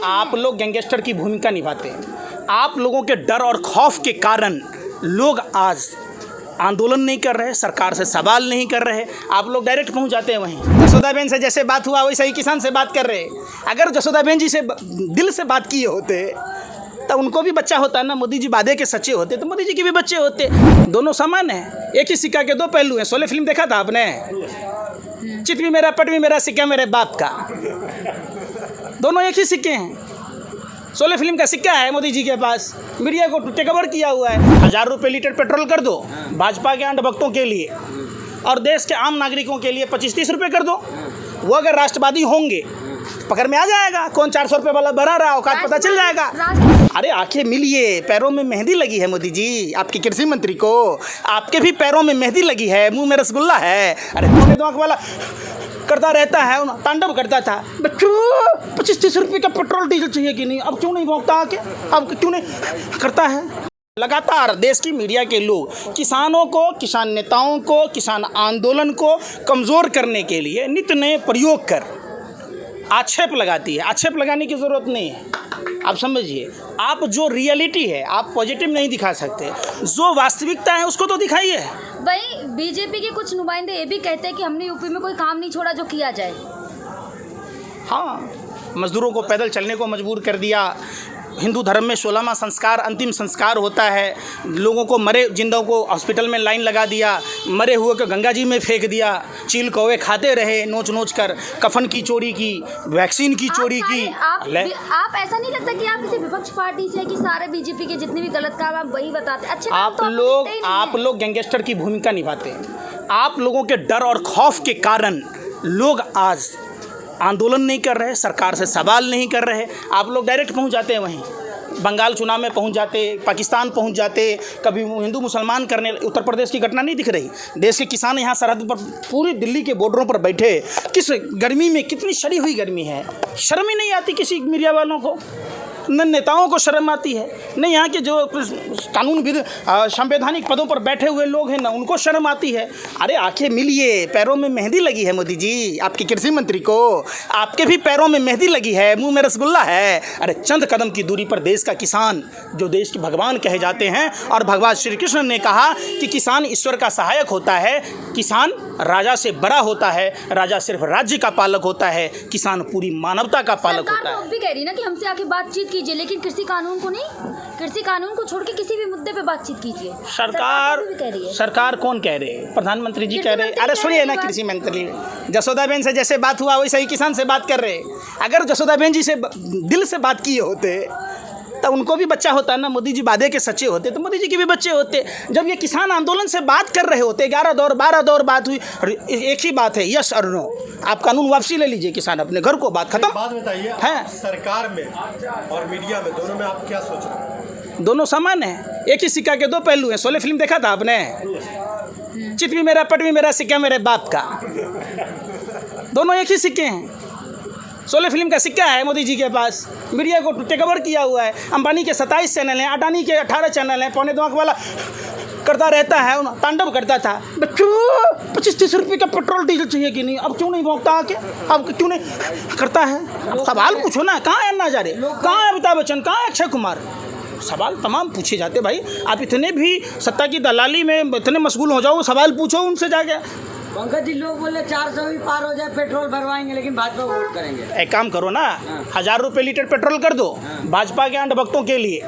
आप लोग गैंगस्टर की भूमिका निभाते हैं। आप लोगों के डर और खौफ के कारण लोग आज आंदोलन नहीं कर रहे, सरकार से सवाल नहीं कर रहे, आप लोग डायरेक्ट पहुंच जाते हैं वहीं। जसोदाबेन से जैसे बात हुआ वैसे ही किसान से बात कर रहे। अगर जसोदाबेन जी से दिल से बात किए होते तो उनको भी बच्चा होता ना। मोदी जी वादे के सच्चे होते तो मोदी जी के भी बच्चे होते। दोनों समान हैं, एक ही सिक्का के दो पहलू हैं। शोले फिल्म देखा था आपने? चित भी मेरा पट भी मेरा, सिक्का मेरे बाप का। दोनों एक ही सिक्के हैं। शोले फिल्म का सिक्का है मोदी जी के पास, मीडिया को टेक ओवर किया हुआ है। 1000 रुपये लीटर पेट्रोल कर दो भाजपा के अंधभक्तों के लिए, और देश के आम नागरिकों के लिए 25-30 रुपये कर दो। वो अगर राष्ट्रवादी होंगे पकड़ में आ जाएगा, कौन 400 रुपये वाला बना रहा, औकात पता चल जाएगा। अरे आंखें मिलिए, पैरों में मेहंदी लगी है मोदी जी, आपके कृषि मंत्री को। आपके भी पैरों में मेहंदी लगी है, मुंह में रसगुल्ला है। अरे पौने दो आंख वाला करता रहता है, तांडव करता था। बच्चों 25-30 रुपये का पेट्रोल डीजल चाहिए कि नहीं, अब क्यों नहीं भोंकता आके, अब क्यों नहीं करता है? लगातार देश की मीडिया के लोग किसानों को, किसान नेताओं को, किसान आंदोलन को कमज़ोर करने के लिए नित्य नए प्रयोग कर आक्षेप लगाती है। आक्षेप लगाने की ज़रूरत नहीं है। आप समझिए, आप जो रियलिटी है आप पॉजिटिव नहीं दिखा सकते, जो वास्तविकता है उसको तो दिखाइए। भाई बीजेपी के कुछ नुमाइंदे ये भी कहते हैं कि हमने यूपी में कोई काम नहीं छोड़ा जो किया जाए। हाँ, मजदूरों को पैदल चलने को मजबूर कर दिया। हिंदू धर्म में 16वां संस्कार अंतिम संस्कार होता है। लोगों को, मरे जिंदों को हॉस्पिटल में लाइन लगा दिया, मरे हुए को गंगा जी में फेंक दिया। चील कौवे खाते रहे नोच नोच कर, कफन की चोरी की, वैक्सीन की चोरी की। आप ऐसा नहीं लगता कि आप किसी विपक्ष पार्टी से कि सारे बीजेपी के जितने भी गलत काम आप वही बताते? अच्छा, आप लोग गैंगस्टर की भूमिका निभाते हैं। आप लोगों के डर और खौफ के कारण लोग आज आंदोलन नहीं कर रहे, सरकार से सवाल नहीं कर रहे, आप लोग डायरेक्ट पहुंच जाते हैं वहीं। बंगाल चुनाव में पहुंच जाते, पाकिस्तान पहुंच जाते, कभी हिंदू मुसलमान करने। उत्तर प्रदेश की घटना नहीं दिख रही? देश के किसान यहाँ सरहद पर, पूरी दिल्ली के बॉर्डरों पर बैठे, किस गर्मी में, कितनी सड़ी हुई गर्मी है, शर्म ही नहीं आती किसी मीडिया वालों को, न नेताओं को शर्म आती है, न यहाँ के जो कानूनविद संवैधानिक पदों पर बैठे हुए लोग हैं न उनको शर्म आती है। अरे आंखें मिलिए, पैरों में मेहंदी लगी है मोदी जी, आपके कृषि मंत्री को। आपके भी पैरों में मेहंदी लगी है, मुंह में रसगुल्ला है। अरे चंद कदम की दूरी पर देश का किसान, जो देश के भगवान कहे जाते हैं, और भगवान श्री कृष्ण ने कहा कि किसान ईश्वर का सहायक होता है, किसान राजा से बड़ा होता है, राजा सिर्फ राज्य का पालक होता है, किसान पूरी मानवता का पालक होता है। सरकार भी कह रही ना कि हमसे आके बातचीत कीजिए, लेकिन कृषि कानून को नहीं, कृषि कानून को छोड़ के किसी भी मुद्दे पे बातचीत कीजिए। सरकार कौन कह रहे हैं? प्रधानमंत्री जी कह रहे हैं। अरे सुनिए ना, कृषि मंत्री जसोदाबेन से जैसे बात हुआ वैसे ही किसान से बात कर रहे। अगर जसोदाबेन जी से दिल से बात किए होते तो उनको भी बच्चा होता ना। मोदी जी वादे के सच्चे होते तो मोदी जी के भी बच्चे होते। जब ये किसान आंदोलन से बात कर रहे होते, 11 दौर 12 दौर बात हुई, एक ही बात है, यस और नो। आप कानून वापसी ले लीजिए, किसान अपने घर को, बात खत्म। बात बताइए, है सरकार में और मीडिया में, दोनों में आप क्या सोच रहे हैं? दोनों समान हैं, एक ही सिक्का के दो पहलू हैं। शोले फिल्म देखा था आपने? चित भी मेरा पट भी मेरा, सिक्का मेरे बाप का। दोनों एक ही सिक्के हैं। शोले फिल्म का सिक्का है मोदी जी के पास, मीडिया को टेक ओवर किया हुआ है। अंबानी के 27 चैनल हैं, अडानी के 18 चैनल हैं, पौने दो आंख वाला करता रहता है, तांडव करता था। बच्चों 25-30 रुपये का पेट्रोल डीजल चाहिए कि नहीं, अब क्यों नहीं भोंकता आके, अब क्यों नहीं करता है? सवाल पूछो ना, कहाँ है अन्ना हजारे, कहाँ है अमिताभ बच्चन, कहाँ है अक्षय कुमार? सवाल तमाम पूछे जाते। भाई आप इतने भी सत्ता की दलाली में इतने मशगूल हो जाओ, सवाल पूछो उनसे जाके। पंकज जी, लोग बोले 400 भी पार हो जाए पेट्रोल भरवाएंगे लेकिन भाजपा को वोट करेंगे। एक काम करो ना, 1000 रुपये लीटर पेट्रोल कर दो भाजपा के अंधभक्तों के लिए,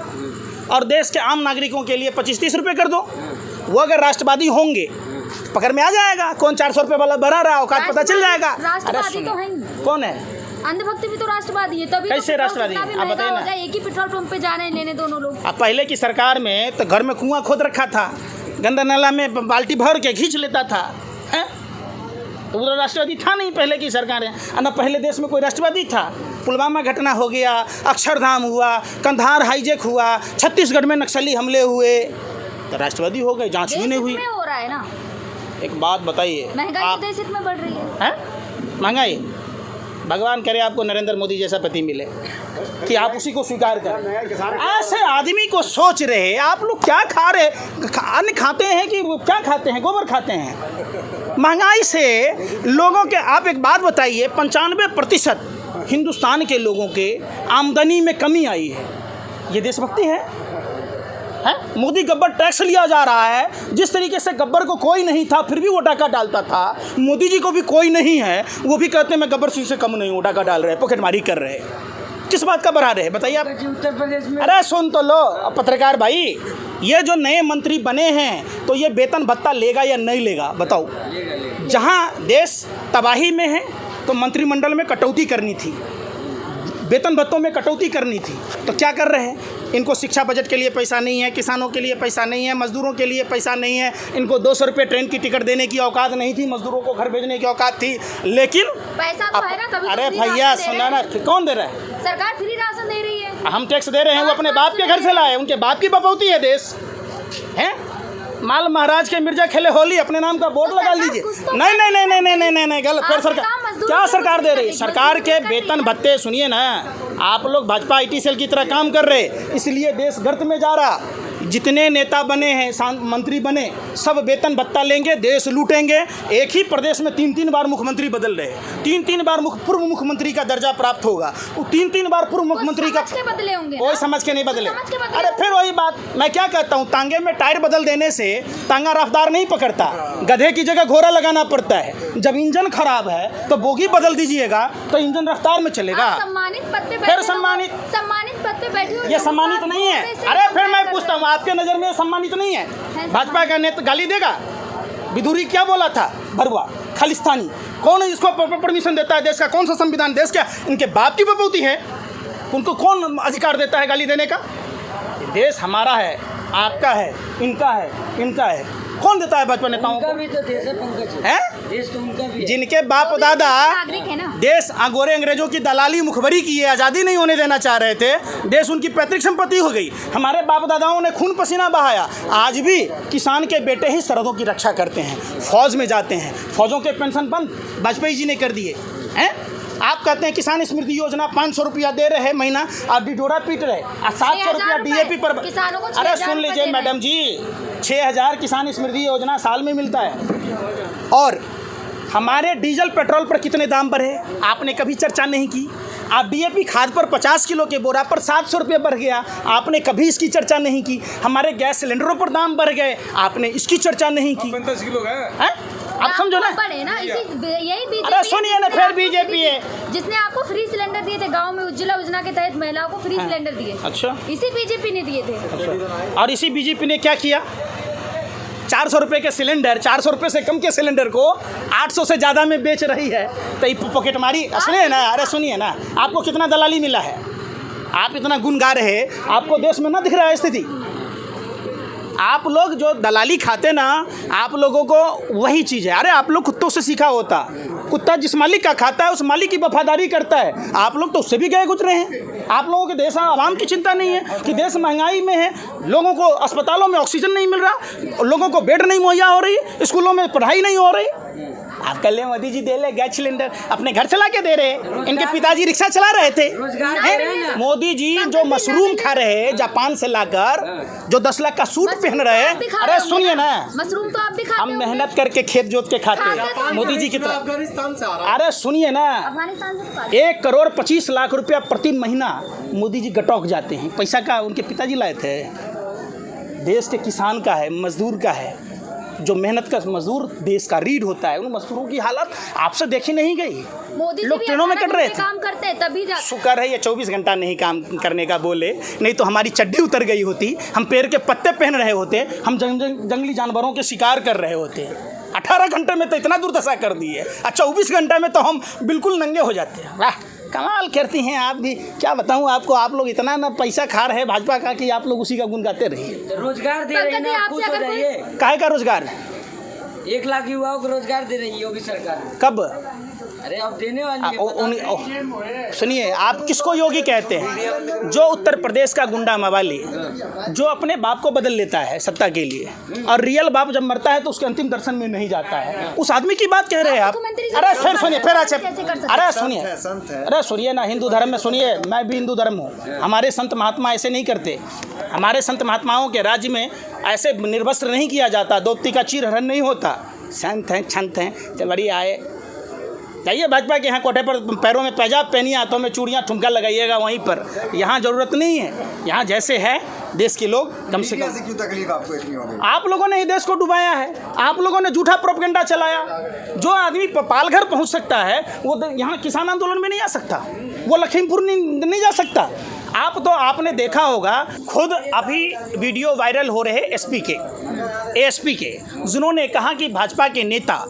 और देश के आम नागरिकों के लिए 25-30 रुपये कर दो। वो अगर राष्ट्रवादी होंगे पकड़ में आ जाएगा, कौन 400 रुपये वाला बना रहा, औकात पता चल जाएगा। राष्ट्रवादी तो है, कौन है? अंधभक्त भी तो राष्ट्रवादी है। तभी कैसे राष्ट्रवादी? आप बताइए ना। एक ही पेट्रोल पंप पे जाने लेने दोनों लोग। अब पहले की सरकार में तो घर में कुआं खोद रखा था, गंदा नाला में बाल्टी भर के खींच लेता था, हैं? तो वो राष्ट्रवादी था नहीं पहले की सरकार है ना। पहले देश में कोई राष्ट्रवादी था? पुलवामा घटना हो गया, अक्षरधाम हुआ, कंधार हाईजैक हुआ, छत्तीसगढ़ में नक्सली हमले हुए, तो राष्ट्रवादी हो गए, जांच भी नहीं हुई। हो रहा है ना। एक बात बताइए, महंगाई देश में बढ़ रही है। महंगाई, भगवान करे आपको नरेंद्र मोदी जैसा पति मिले कि आप उसी को स्वीकार करें। ऐसे आदमी को सोच रहे, आप लोग क्या खा रहे, अन्न खाते हैं कि क्या खाते हैं, गोबर खाते हैं? महंगाई से लोगों के, आप एक बात बताइए, 95% हिंदुस्तान के लोगों के आमदनी में कमी आई है। ये देशभक्ति है? मोदी गब्बर टैक्स लिया जा रहा है। जिस तरीके से गब्बर को कोई नहीं था फिर भी वो डाका डालता था, मोदी जी को भी कोई नहीं है वो भी कहते हैं मैं गब्बर सिंह से कम नहीं हूँ, डाका डाल रहे हैं, पॉकेटमारी कर रहे हैं। किस बात का बना रहे हैं बताइए आप? उत्तर प्रदेश में अरे सुन तो लो पत्रकार भाई, ये जो नए मंत्री बने हैं तो ये वेतन भत्ता लेगा या नहीं लेगा बताओ? जहाँ देश तबाही में है तो मंत्रिमंडल में कटौती करनी थी, वेतन भत्तों में कटौती करनी थी, तो क्या कर रहे हैं? इनको शिक्षा बजट के लिए पैसा नहीं है, किसानों के लिए पैसा नहीं है, मजदूरों के लिए पैसा नहीं है। इनको 200 रुपये ट्रेन की टिकट देने की औकात नहीं थी, मजदूरों को घर भेजने की औकात थी, लेकिन पैसा तो है ना, तभी अरे तो भैया सुना ना, कौन दे रहा है? सरकार फ्री राशन दे रही है। हम टैक्स दे रहे हैं, वो अपने बाप के घर से लाए, उनके बाप की बपौती है देश है। माल महाराज के मिर्जा खेले होली, अपने नाम का बोर्ड लगा लीजिए। नहीं नहीं नहीं नहीं नहीं नहीं नहीं नहीं गलत। फिर सरकार क्या सरकार दे रही है? सरकार के वेतन भत्ते सुनिए ना, आप लोग भाजपा IT सेल की तरह काम कर रहे, इसलिए देश गर्त में जा रहा। जितने नेता बने हैं, मंत्री बने, सब वेतन भत्ता लेंगे, देश लूटेंगे। एक ही प्रदेश में 3-3 बार मुख्यमंत्री बदल रहे, 3-3 बार पूर्व मुख्यमंत्री का दर्जा प्राप्त होगा, 3-3 बार पूर्व मुख्यमंत्री का बदले होंगे, कोई समझ के नहीं बदले। अरे फिर वही बात मैं क्या कहता हूँ, तांगे में टायर बदल देने से तांगा रफ्तार नहीं पकड़ता, गधे की जगह घोड़ा लगाना पड़ता है। जब इंजन खराब है तो बोगी बदल दीजिएगा तो इंजन रफ्तार में चलेगा। सम्मानित पद पे फिर सम्मानित पद पे बैठे, ये सम्मानित नहीं है। अरे फिर मैं पूछता हूँ, आपके नज़र में सम्मानित नहीं है? भाजपा का नेता गाली देगा? विधुरी क्या बोला था? भरुआ खालिस्तानी, कौन इसको परमिशन देता है? देश का कौन सा संविधान? देश क्या इनके बाप की बपौती है? उनको कौन अधिकार देता है गाली देने का? देश हमारा है, आपका है, इनका है, इनका है। कौन देता है भाजपा नेताओं को? भी तो देश है पंकज, है देश तो उनका भी है। जिनके बाप दादा नागरिक है ना। देश गोरे अंग्रेजों की दलाली मुखबरी की है, आज़ादी नहीं होने देना चाह रहे थे, देश उनकी पैतृक संपत्ति हो गई। हमारे बाप दादाओं ने खून पसीना बहाया। आज भी किसान के बेटे ही सरहदों की रक्षा करते हैं, फौज में जाते हैं। फौजों के पेंशन बंद वाजपेयी जी ने कर दिए हैं। आप कहते हैं किसान स्मृति योजना 500 रुपया दे रहे हैं महीना, आप डिडोरा पीट रहे, 700 रुपया DAP पर। अरे सुन लीजिए मैडम जी, 6000 किसान स्मृति योजना साल में मिलता है। और हमारे डीजल पेट्रोल पर कितने दाम बढ़े आपने कभी चर्चा नहीं की। आप DAP खाद पर 50 किलो के बोरा पर 700 रुपये बढ़ गया, आपने कभी इसकी चर्चा नहीं की। हमारे गैस सिलेंडरों पर दाम बढ़ गए, आपने इसकी चर्चा नहीं की। 50 किलो है। आप समझो ना। यही बीजेपी। अरे सुनिए ना, फिर बीजेपी है जिसने आपको फ्री सिलेंडर दिए थे गांव में, उज्ज्वला योजना के तहत महिलाओं को फ्री सिलेंडर दिए। अच्छा, इसी बीजेपी ने दिए थे। और इसी बीजेपी ने क्या किया? 400 रुपये के सिलेंडर, 400 रुपये से कम के सिलेंडर को 800 से ज़्यादा में बेच रही है। तो ये पॉकेटमारी। सुनिए ना, अरे सुनिए ना, आपको कितना दलाली मिला है? आप इतना गुण गा रहे, आपको देश में ना दिख रहा है स्थिति? आप लोग जो दलाली खाते ना, आप लोगों को वही चीज़ है। अरे आप लोग कुत्तों से सीखा होता, कुत्ता जिस मालिक का खाता है उस मालिक की वफादारी करता है। आप लोग तो उससे भी गए गुजरे हैं। आप लोगों के देश आवाम की चिंता नहीं है कि देश महंगाई में है, लोगों को अस्पतालों में ऑक्सीजन नहीं मिल रहा, लोगों को बेड नहीं मुहैया हो रही, स्कूलों में पढ़ाई नहीं हो रही। आप कल मोदी जी दे ले गैस सिलेंडर, अपने घर चला के दे रहे। इनके पिताजी रिक्शा चला रहे थे। मोदी जी जो मशरूम खा रहे जापान से लाकर, जो 10 लाख का सूट पहन रहे। अरे सुनिए ना, मशरूम तो आप भी खाते हम मेहनत करके खेत जोत के खाते, मोदी जी की तरह। अफगानिस्तान से आ रहा है। अरे सुनिए ना, अफगानिस्तान से 1 करोड़ 25 लाख रुपया प्रति महीना मोदी जी गटौक जाते हैं। पैसा का उनके पिताजी लाए थे। देश के किसान का है, मजदूर का है, जो मेहनत का मजदूर देश का रीढ़ होता है। उन मजदूरों की हालत आपसे देखी नहीं गई। मोदी जी लोग ट्रेनों में कट रहे थे। काम करते हैं तभी जाते। शुक्र है ये 24 घंटा नहीं काम करने का बोले, नहीं तो हमारी चड्डी उतर गई होती, हम पेड़ के पत्ते पहन रहे होते, हम जंगली जानवरों के शिकार कर रहे होते। 18 घंटे में तो इतना दुर्दशा कर दी है, और 24 घंटे में तो हम बिल्कुल नंगे हो जाते हैं। वाह, कमाल करती हैं आप भी। क्या बताऊं आपको, आप लोग इतना ना पैसा खा रहे हैं भाजपा का कि आप लोग उसी का गुण गाते रहिए। रोजगार दे रही है, खुश हो जाइए। काहे का रोजगार? 1 लाख युवाओं को रोजगार दे रही है योगी सरकार। कब? अरे अब देने वाली है। सुनिए, आप किसको योगी कहते हैं? जो उत्तर प्रदेश का गुंडा मवाली, जो अपने बाप को बदल लेता है सत्ता के लिए, और रियल बाप जब मरता है तो उसके अंतिम दर्शन में नहीं जाता है, उस आदमी की बात कह रहे हैं आप। अरे फिर सुनिए, फिर अच्छे, अरे सुनिए, अरे सुनिए ना, हिंदू धर्म में सुनिए, मैं भी हिंदू धर्म हूँ। हमारे संत महात्मा ऐसे नहीं करते। हमारे संत महात्माओं के राज्य में ऐसे निर्वस्त्र नहीं किया जाता, दोपती का चीर हरण नहीं होता। संत हैं, छंत हैं, चवड़ी आए, जाइए भाजपा के यहाँ कोठे पर, पैरों में पैजाब पहनिए, हाथों में चूड़ियाँ, ठुमका लगाइएगा वहीं पर। यहाँ ज़रूरत नहीं है। यहाँ जैसे है देश के लोग कम से कम। क्यों तकलीफ आपको इतनी हो गई? आप लोगों ने ही देश को डुबाया है। आप लोगों ने झूठा प्रोपेगेंडा चलाया। जो आदमी पालघर पहुँच सकता है वो यहाँ किसान आंदोलन में नहीं आ सकता, वो लखीमपुर नहीं जा सकता। आपने देखा होगा, खुद अभी वीडियो वायरल हो रहे एएसपी के, जिन्होंने कहा कि भाजपा के नेता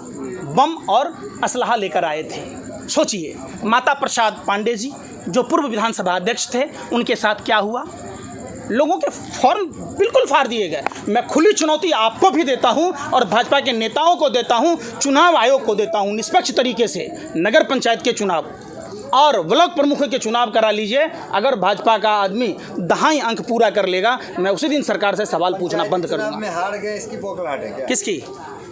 बम और असलहा लेकर आए थे। सोचिए, माता प्रसाद पांडे जी जो पूर्व विधानसभा अध्यक्ष थे, उनके साथ क्या हुआ? लोगों के फॉर्म बिल्कुल फाड़ दिए गए। मैं खुली चुनौती आपको भी देता हूं और भाजपा के नेताओं को देता हूं, चुनाव आयोग को देता हूं, निष्पक्ष तरीके से नगर पंचायत के चुनाव और ब्लॉक प्रमुखों के चुनाव करा लीजिए। अगर भाजपा का आदमी 10 अंक पूरा कर लेगा, मैं उसी दिन सरकार से सवाल पूछना बंद कर दूंगा। में हार गए, इसकी बौखलाहट है क्या? किसकी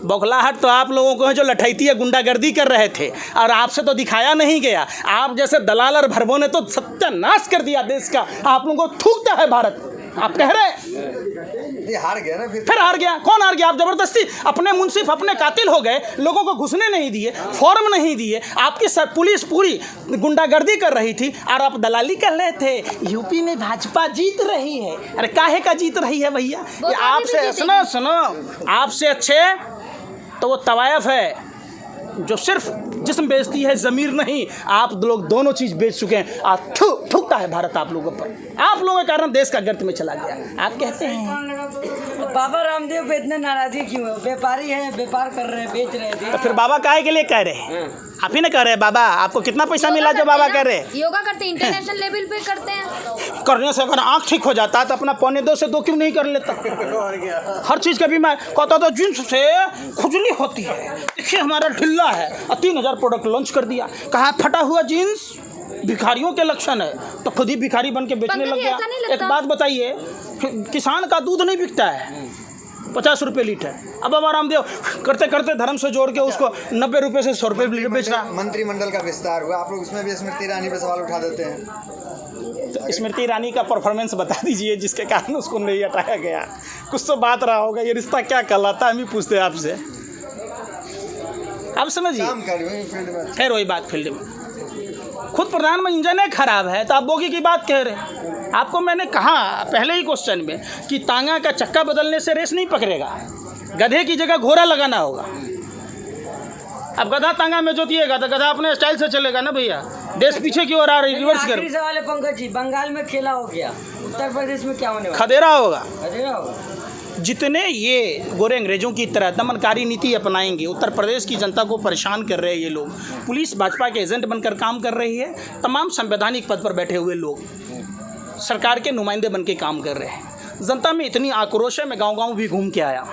बौखलाहट? तो आप लोगों को है जो लठैती गुंडागर्दी कर रहे थे, और आपसे तो दिखाया नहीं गया। आप जैसे दलाल और भरबों ने तो सत्यानाश कर दिया देश का। आप लोगों को थूकता है भारत। आप कह रहे ये हार गया ना, फिर हार गया। कौन हार गया? आप जबरदस्ती अपने मुंसिफ, अपने कातिल हो गए। लोगों को घुसने नहीं दिए, फॉर्म नहीं दिए। आपकी पुलिस पूरी गुंडागर्दी कर रही थी और आप दलाली कर रहे थे। यूपी में भाजपा जीत रही है। अरे काहे का जीत रही है भैया? ये आपसे सुनो, आपसे अच्छे तो वो तवायफ है जो सिर्फ जिस्म बेचती है, ज़मीर नहीं। आप लोग दोनों चीज़ बेच चुके हैं। थूकता है भारत आप लोगों पर। आप लोगों के कारण देश का गर्त में चला गया। आप कहते हैं बाबा रामदेव पे इतने नाराजगी क्यों है? व्यापारी हैं, व्यापार कर रहे हैं, बेच रहे हैं। तो फिर बाबा काहे के लिए कह रहे हैं? आप ही ना कह रहे हैं बाबा? आपको कितना पैसा मिला जो बाबा कह रहे हैं? योगा करते हैं, इंटरनेशनल लेवल पे करते हैं। करने से अगर आँख ठीक हो जाता तो अपना 1.25 से 2 क्यों नहीं कर लेता? हर चीज़ का बीमा कहता तो जींस से खुजली होती है। देखिए हमारा ढिल्ला है, 3000 प्रोडक्ट लॉन्च कर दिया। कहा फटा हुआ जीन्स भिखारियों के लक्षण है, तो खुद ही भिखारी बन के बेचने लग गया। एक बात बताइए, किसान का दूध नहीं बिकता है 50 रुपये लीटर। अब बाबा रामदेव करते करते धर्म से जोड़ के उसको 90 रुपये से 100 रुपये लीटर बेच रहा। मंत्रिमंडल का विस्तार हुआ, आप लोग उसमें भी स्मृति ईरानी पे सवाल उठा देते हैं। तो स्मृति ईरानी का परफॉर्मेंस बता दीजिए जिसके कारण उसको नहीं हटाया गया। कुछ तो बात रहा होगा। ये रिश्ता क्या कहलाता है, हम ही पूछते हैं आपसे। आप समझिए, खैर वही बात फील्ड में खुद प्रधानमंत्री इंजन खराब है तो आप बोगी की बात कह रहे हैं। आपको मैंने कहा पहले ही क्वेश्चन में कि तांगा का चक्का बदलने से रेस नहीं पकड़ेगा, गधे की जगह घोड़ा लगाना होगा। अब गधा तांगा में जोतिएगा तो गधा अपने स्टाइल से चलेगा ना भैया। देश पीछे की ओर आ रही, रिवर्स कर। सवाल है पंकज जी, बंगाल में खेला हो गया, उत्तर प्रदेश में क्या होने वाला? खदेरा होगा। खदेरा होगा। जितने ये गोरे अंग्रेजों की तरह दमनकारी नीति अपनाएंगे, उत्तर प्रदेश की जनता को परेशान कर रहे हैं ये लोग। पुलिस भाजपा के एजेंट बनकर काम कर रही है। तमाम संवैधानिक पद पर बैठे हुए लोग सरकार के नुमाइंदे बन के काम कर रहे हैं। जनता में इतनी आक्रोश है, मैं गांव-गांव भी घूम के आया।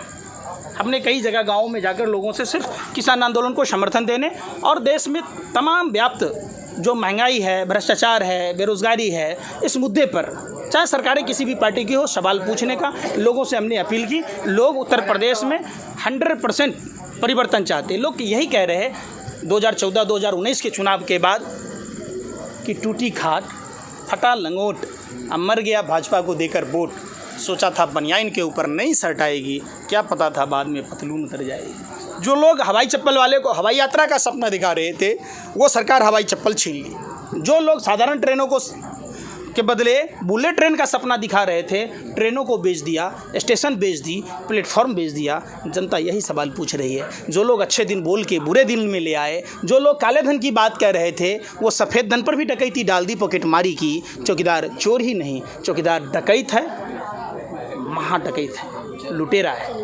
हमने कई जगह गाँव में जाकर लोगों से सिर्फ किसान आंदोलन को समर्थन देने और देश में तमाम व्याप्त जो महंगाई है, भ्रष्टाचार है, बेरोज़गारी है, इस मुद्दे पर चाहे सरकारें किसी भी पार्टी की हो, सवाल पूछने का लोगों से हमने अपील की। लोग उत्तर प्रदेश में 100% परिवर्तन चाहते हैं। लोग यही कह रहे हैं 2014-2019 के चुनाव के बाद कि टूटी खाट, फटा लंगोट, अब मर गया भाजपा को देकर वोट। सोचा था बनियाइन के ऊपर नहीं शर्ट आएगी, क्या पता था बाद में पतलून उतर जाएगी। जो लोग हवाई चप्पल वाले को हवाई यात्रा का सपना दिखा रहे थे, वो सरकार हवाई चप्पल छीन ली। जो लोग साधारण ट्रेनों को के बदले बुलेट ट्रेन का सपना दिखा रहे थे, ट्रेनों को बेच दिया, स्टेशन बेच दी, प्लेटफॉर्म बेच दिया। जनता यही सवाल पूछ रही है। जो लोग अच्छे दिन बोल के बुरे दिन में ले आए, जो लोग काले धन की बात कह रहे थे, वो सफ़ेद धन पर भी डकैती डाल दी, पॉकेटमारी की। चौकीदार चोर ही नहीं, चौकीदार डकैत है, महा डकैत है, लुटेरा है।